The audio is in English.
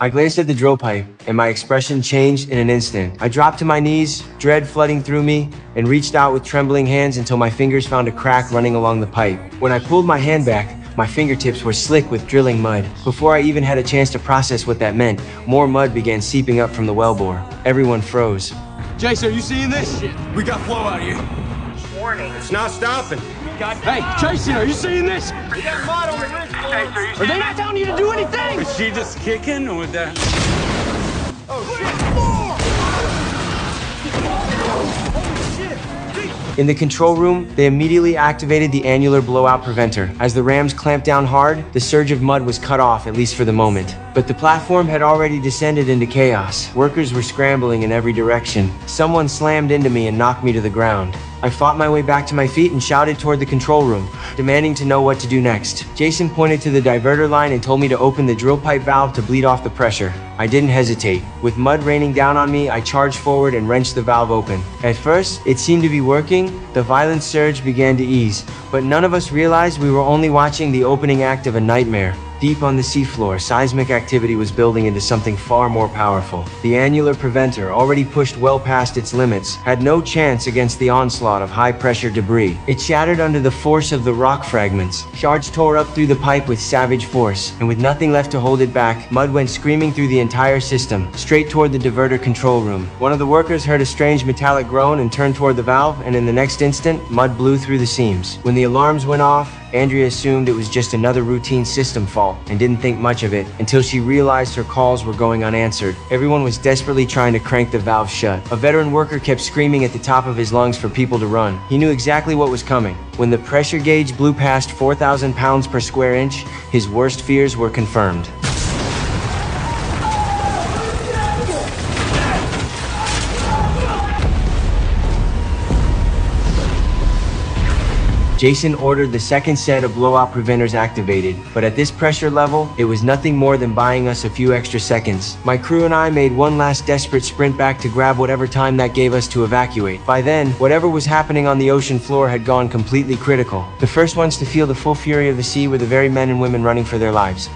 I glanced at the drill pipe, and my expression changed in an instant. I dropped to my knees, dread flooding through me, and reached out with trembling hands until my fingers found a crack running along the pipe. When I pulled my hand back, my fingertips were slick with drilling mud. Before I even had a chance to process what that meant, more mud began seeping up from the wellbore. Everyone froze. Jason, are you seeing this? Shit, we got flow out here. Warning. It's not stopping. Hey, Jason, are you seeing this? We got mud on the ridge. Are they not telling you to do anything? Is she just kicking or was that? In the control room, they immediately activated the annular blowout preventer. As the rams clamped down hard, the surge of mud was cut off, at least for the moment. But the platform had already descended into chaos. Workers were scrambling in every direction. Someone slammed into me and knocked me to the ground. I fought my way back to my feet and shouted toward the control room, demanding to know what to do next. Jason pointed to the diverter line and told me to open the drill pipe valve to bleed off the pressure. I didn't hesitate. With mud raining down on me, I charged forward and wrenched the valve open. At first, it seemed to be working. The violent surge began to ease, but none of us realized we were only watching the opening act of a nightmare. Deep on the seafloor, seismic activity was building into something far more powerful. The annular preventer, already pushed well past its limits, had no chance against the onslaught of high-pressure debris. It shattered under the force of the rock fragments. Shards tore up through the pipe with savage force, and with nothing left to hold it back, mud went screaming through the entire system, straight toward the diverter control room. One of the workers heard a strange metallic groan and turned toward the valve, and in the next instant, mud blew through the seams. When the alarms went off, Andrea assumed it was just another routine system fault and didn't think much of it until she realized her calls were going unanswered. Everyone was desperately trying to crank the valve shut. A veteran worker kept screaming at the top of his lungs for people to run. He knew exactly what was coming. When the pressure gauge blew past 4,000 pounds per square inch, his worst fears were confirmed. Jason ordered the second set of blowout preventers activated, but at this pressure level, it was nothing more than buying us a few extra seconds. My crew and I made one last desperate sprint back to grab whatever time that gave us to evacuate. By then, whatever was happening on the ocean floor had gone completely critical. The first ones to feel the full fury of the sea were the very men and women running for their lives.